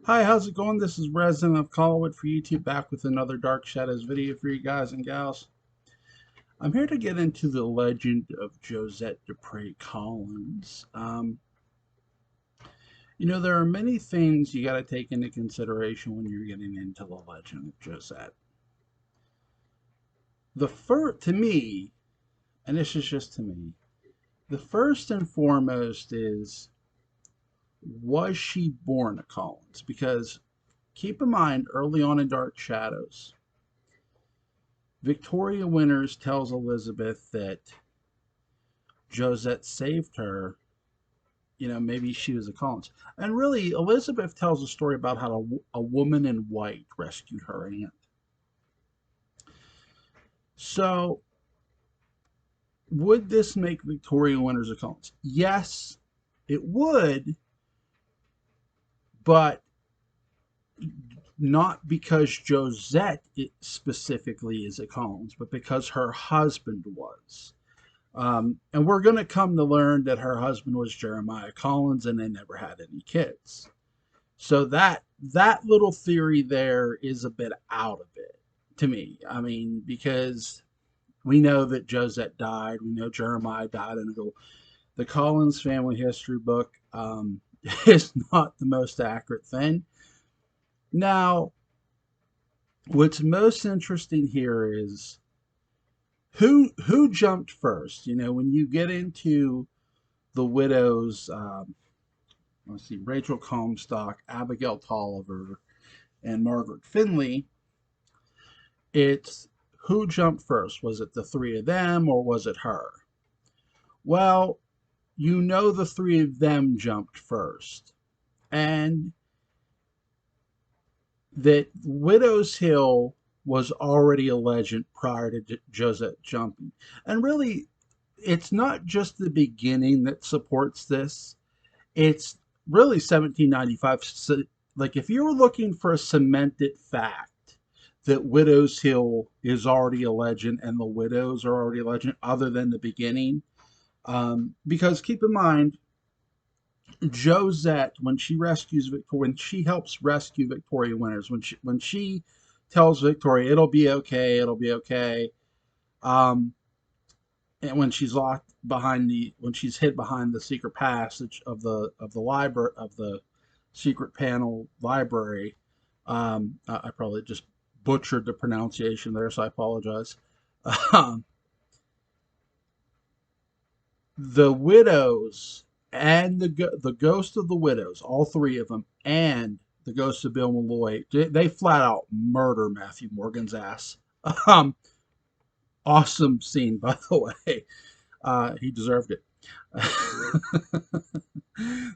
Hi, how's it going? This is Resident of Collinwood for YouTube, back with another Dark Shadows video for you guys and gals. I'm here to get into the legend of Josette Dupree Collins. There are many things you got to take into consideration when you're getting into the legend of Josette. The first, to me, and this is just to me, the first and foremost is, was she born a Collins? Because keep in mind, early on in Dark Shadows, Victoria Winters tells Elizabeth that Josette saved her. Maybe she was a Collins. And really, Elizabeth tells a story about how a woman in white rescued her aunt. So, would this make Victoria Winters a Collins? Yes, it would, but not because Josette specifically is a Collins, but because her husband was. And we're going to come to learn that her husband was Jeremiah Collins and they never had any kids. So that little theory there is a bit out of it to me. I mean, because we know that Josette died, we know Jeremiah died, and the Collins family history book is not the most accurate thing. Now, what's most interesting here is who jumped first. When you get into the widows, let's see, Rachel Comstock, Abigail Tolliver, and Margaret Finley, it's who jumped first? Was it the three of them or was it her? Well, the three of them jumped first. And that Widow's Hill was already a legend prior to Josette jumping. And really, it's not just the beginning that supports this. It's really 1795. So, like, if you were looking for a cemented fact that Widow's Hill is already a legend and the widows are already a legend, other than the beginning, because keep in mind, Josette, when she rescues Victoria, when she helps rescue Victoria Winters, when she tells Victoria it'll be okay, um, and when she's locked behind when she's hid behind the secret passage of the library of the secret panel library, I probably just butchered the pronunciation there, so I apologize. Um, the widows and the ghost of the widows, all three of them, and the ghost of Bill Malloy, they flat out murder Matthew Morgan's ass. Um, awesome scene, by the way. He deserved it.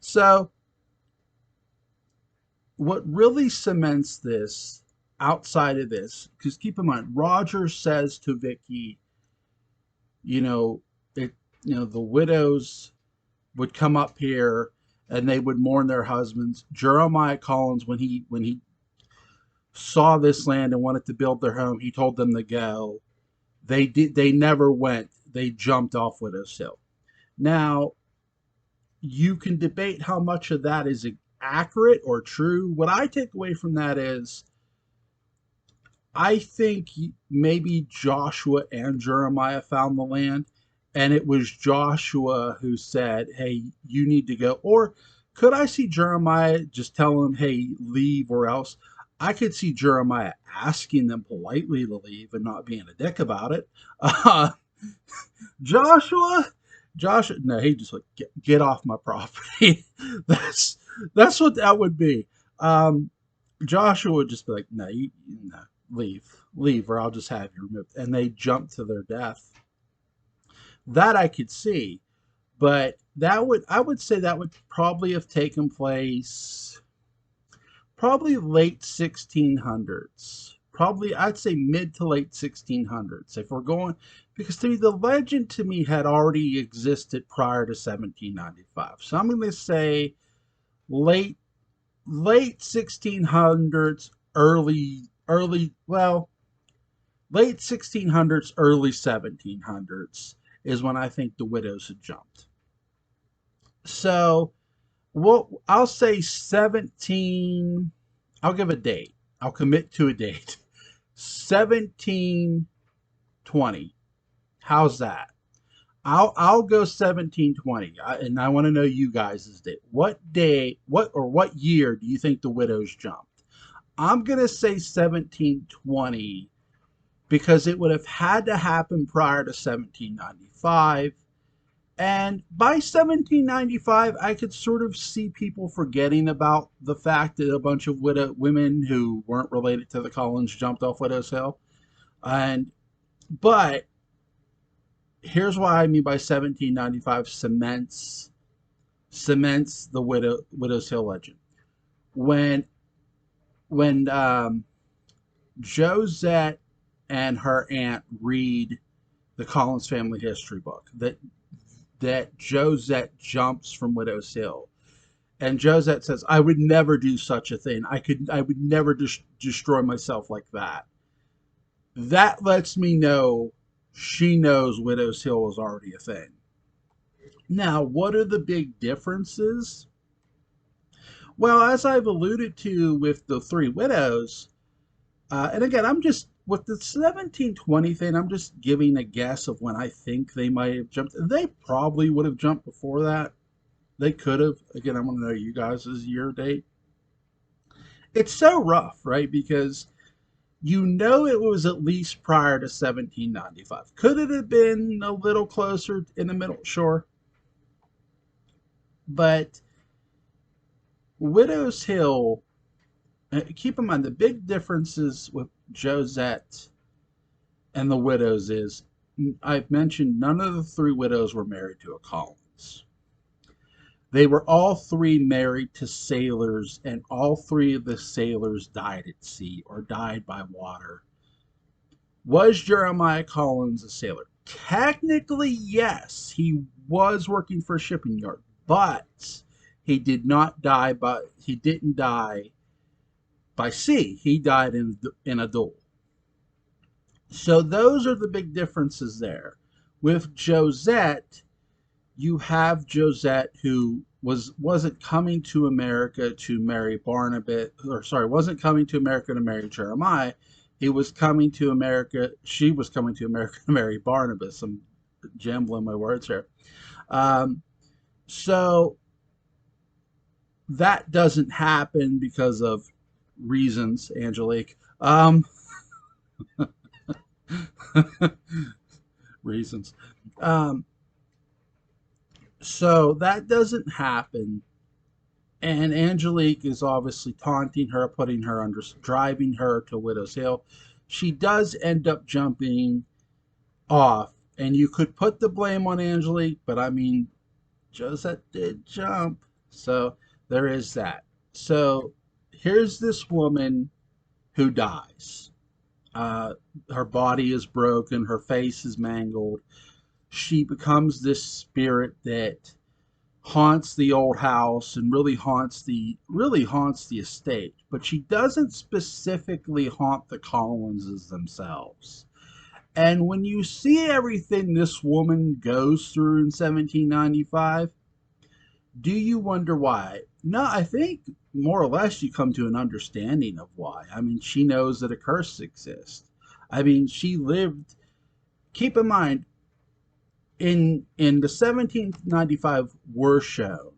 So, what really cements this outside of this, because keep in mind, Roger says to Vicky, you know, it, the widows would come up here and they would mourn their husbands. Jeremiah Collins, when he saw this land and wanted to build their home, he told them to go. They never went. They jumped off Widow's Hill. Now, you can debate how much of that is accurate or true. What I take away from that is I think maybe Joshua and Jeremiah found the land, and it was Joshua who said, "Hey, you need to go." Or could I see Jeremiah just tell him, "Hey, leave," or else? I could see Jeremiah asking them politely to leave and not being a dick about it. Uh, Joshua, Joshua, no, he just like get off my property. that's that's what that would be. Um, Joshua would just be like, no, no, leave, or I'll just have you removed. And they jump to their death. That I could see, but I would say that would probably have taken place probably late 1600s. Probably, I'd say mid to late 1600s. If we're going, because to me, the legend to me had already existed prior to 1795. So I'm going to say late late 1600s, well, late 1600s, early 1700s is when I think the widows had jumped. So Well, I'll say 17. I'll give a date. I'll commit to a date. 1720. How's that? I'll go 1720. And I want to know you guys' date. What day, what year do you think the widows jumped? I'm going to say 1720 because it would have had to happen prior to 1795. And by 1795, I could sort of see people forgetting about the fact that a bunch of women who weren't related to the Collins jumped off Widow's Hill. And but here's what I mean by 1795 cements the Widow's Hill legend. When when Josette and her aunt read the Collins family history book, that Josette jumps from Widow's Hill. And Josette says, I would never do such a thing. I would never destroy myself like that. That lets me know she knows Widow's Hill is already a thing. Now, what are the big differences? Well, as I've alluded to with the three widows, and again, I'm just with the 1720 thing, I'm just giving a guess of when I think they might have jumped. They probably would have jumped before that. They could have. Again, I want to know you guys' year date. It's so rough, right? Because you know it was at least prior to 1795. Could it have been a little closer in the middle? Sure. But Widow's Hill, keep in mind the big differences with Josette and the widows is I've mentioned none of the three widows were married to a Collins. They were all three married to sailors, and all three of the sailors died at sea or died by water. Was Jeremiah Collins a sailor? Technically, yes, he was working for a shipping yard, but he didn't die by sea. He died in a duel. So those are the big differences there. With Josette, you have Josette who wasn't coming to America to marry Barnabas, or sorry, wasn't coming to America to marry Jeremiah. He was coming to America. She was coming to America to marry Barnabas. I'm jambling my words here. Um, so that doesn't happen because of reasons, Angelique. Reasons. Um, so that doesn't happen. And Angelique is obviously taunting her, putting her under, driving her to Widow's Hill. She does end up jumping off, and you could put the blame on Angelique, but I mean, Josette did jump. So there is that. So here's this woman who dies. Uh, Her body is broken, her face is mangled. She becomes this spirit that haunts the old house and really haunts the estate, but she doesn't specifically haunt the Collinses themselves. And when you see everything this woman goes through in 1795, do you wonder why? No, I think more or less you come to an understanding of why. I mean, she knows that a curse exists. I mean, she lived, keep in mind, in the 1795 war show,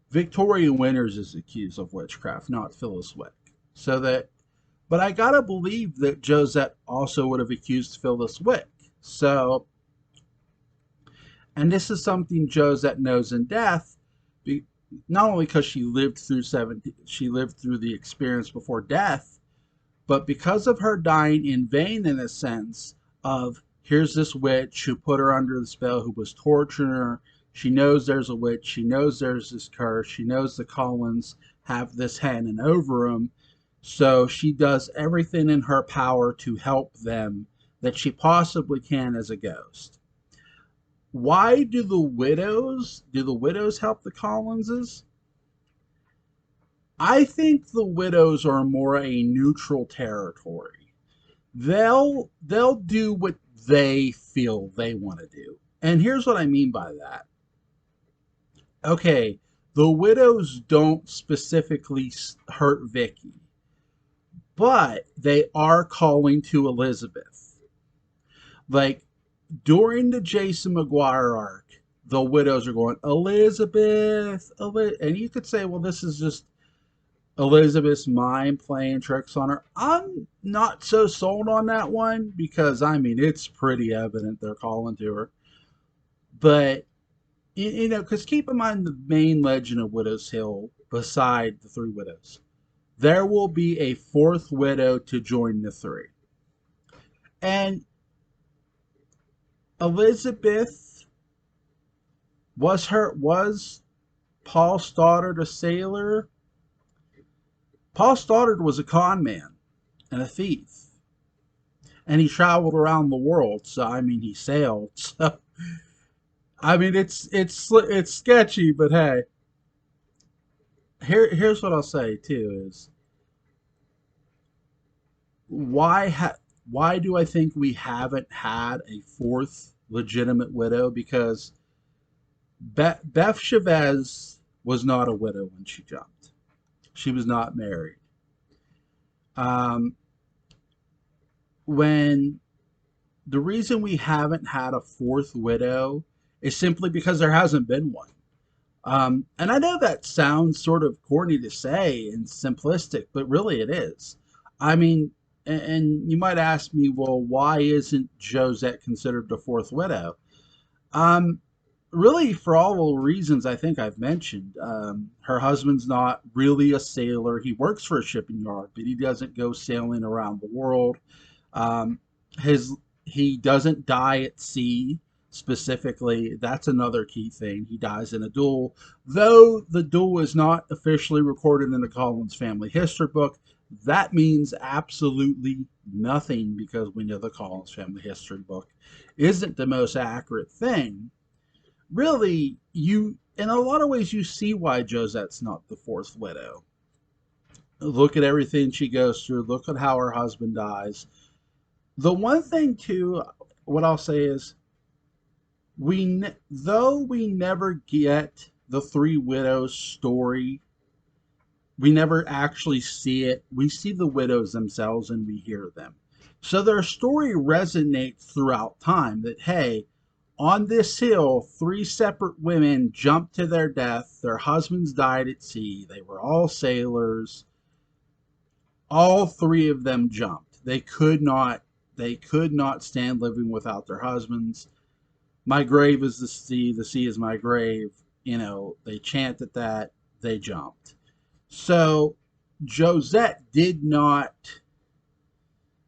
Victoria Winters is accused of witchcraft, not Phyllis Wick. So that, but I gotta believe that Josette also would have accused Phyllis Wick. So, and this is something Josette knows in death, not only because she lived through the experience before death, but because of her dying in vain, in a sense of here's this witch who put her under the spell, who was torturing her. She knows there's a witch. She knows there's this curse. She knows the Collins have this hanging over them. So she does everything in her power to help them that she possibly can as a ghost. Why do the widows help the Collinses? I think the widows are more a neutral territory. They'll do what they feel they want to do. And here's what I mean by that. Okay, The widows don't specifically hurt Vicky, but they are calling to Elizabeth. Like during the Jason McGuire arc, the widows are going, Elizabeth, and you could say, well, this is just Elizabeth's mind playing tricks on her. I'm not so sold on that one because I mean it's pretty evident they're calling to her. But you know, because keep in mind the main legend of Widow's Hill, beside the three widows, there will be a fourth widow to join the three. And Elizabeth was Paul Stoddard a sailor? Paul Stoddard was a con man and a thief, and he traveled around the world. So I mean, he sailed. So I mean, it's sketchy, but hey, here's what I'll say too is why why do I think we haven't had a fourth legitimate widow? Because Beth Chavez was not a widow when she jumped. She was not married. Um, when the reason we haven't had a fourth widow is simply because there hasn't been one. And I know that sounds sort of corny to say and simplistic, but really it is. I mean, and you might ask me, well, why isn't Josette considered the fourth widow? Um, Really, for all the reasons I think I've mentioned. Her husband's not really a sailor. He works for a shipping yard, but he doesn't go sailing around the world. Um, his He doesn't die at sea specifically. That's another key thing. He dies in a duel, though the duel is not officially recorded in the Collins family history book. That means absolutely nothing because we know the Collins family history book isn't the most accurate thing. Really, you in a lot of ways you see why Josette's not the fourth widow. Look at everything she goes through. Look at how her husband dies. The one thing too, what I'll say is, though we never get the three widows story, we never actually see it. We see the widows themselves and we hear them. So their story resonates throughout time that, hey, on this hill, three separate women jumped to their death. Their husbands died at sea. They were all sailors. All three of them jumped. They could not stand living without their husbands. My grave is the sea is my grave. You know, they chanted that, they jumped. So Josette did not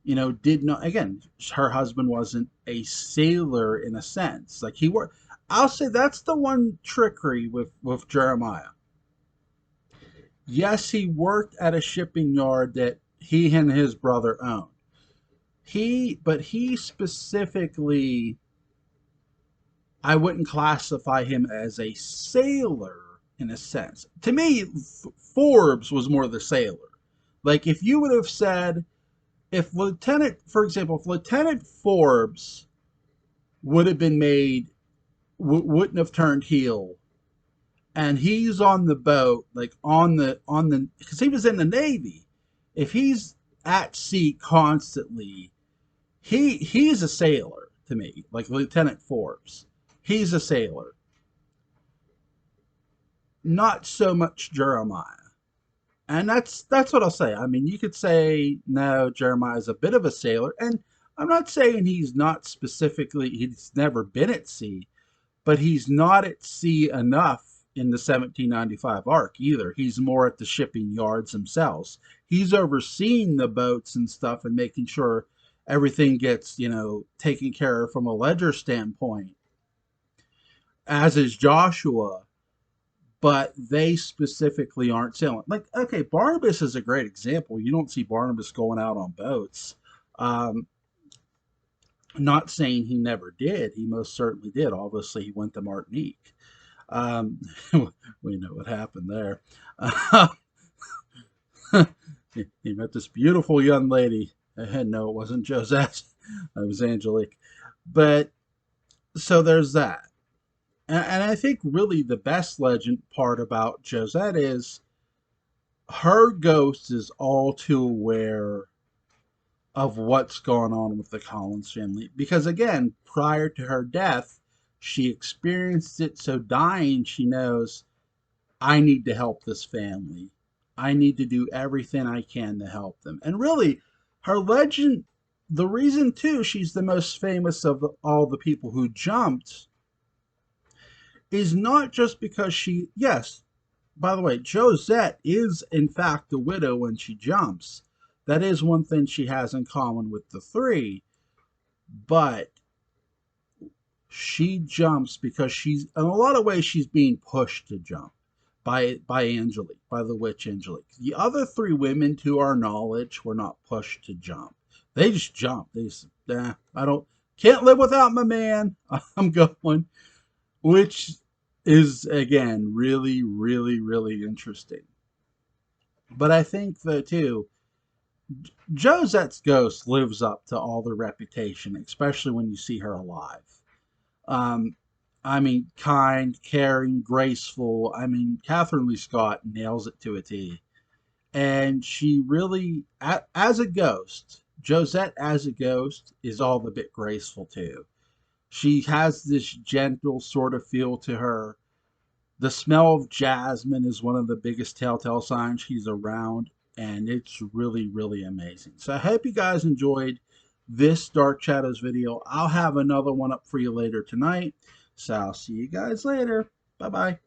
again, her husband wasn't a sailor in a sense. Like he worked. I'll say that's the one trickery with Jeremiah. Yes, he worked at a shipping yard that he and his brother owned. But he specifically, I wouldn't classify him as a sailor in a sense. To me, Forbes was more the sailor. Like if you would have said, for example, if Lieutenant Forbes would have been made, wouldn't have turned heel, and he's on the boat, like because he was in the Navy. If he's at sea constantly, he's a sailor to me, like Lieutenant Forbes. He's a sailor. Not so much Jeremiah. And that's what I'll say. I mean, you could say no, Jeremiah's a bit of a sailor, and I'm not saying he's never been at sea, but he's not at sea enough in the 1795 arc either. He's more at the shipping yards themselves. He's overseeing the boats and stuff and making sure everything gets, taken care of from a ledger standpoint, as is Joshua, but they specifically aren't sailing. Like, okay, Barnabas is a great example. You don't see Barnabas going out on boats. Um, Not saying he never did. He most certainly did. Obviously, he went to Martinique. Um, we know what happened there. He met this beautiful young lady. No, it wasn't Josette. It was Angelique. But so there's that. And I think really the best legend part about Josette is her ghost is all too aware of what's going on with the Collins family. Because again, prior to her death, she experienced it. So dying, she knows, I need to help this family. I need to do everything I can to help them. And really, her legend, the reason too she's the most famous of all the people who jumped is not just because she, yes, by the way, Josette is in fact a widow when she jumps. That is one thing she has in common with the three, but she jumps because she's, in a lot of ways, she's being pushed to jump by Angelique, by the witch Angelique. The other three women, to our knowledge, were not pushed to jump. They just jumped. They just, I don't, can't live without my man. I'm going, which is again really, really, really interesting. But I think though too, Josette's ghost lives up to all the reputation, especially when you see her alive. Um, I mean, kind, caring, graceful. I mean, Catherine Lee Scott nails it to a T. And she really, as a ghost, Josette as a ghost is all the bit graceful too. She has this gentle sort of feel to her. The smell of jasmine is one of the biggest telltale signs she's around, and it's really, really amazing. So I hope you guys enjoyed this Dark Shadows video. I'll have another one up for you later tonight. So I'll see you guys later. Bye bye.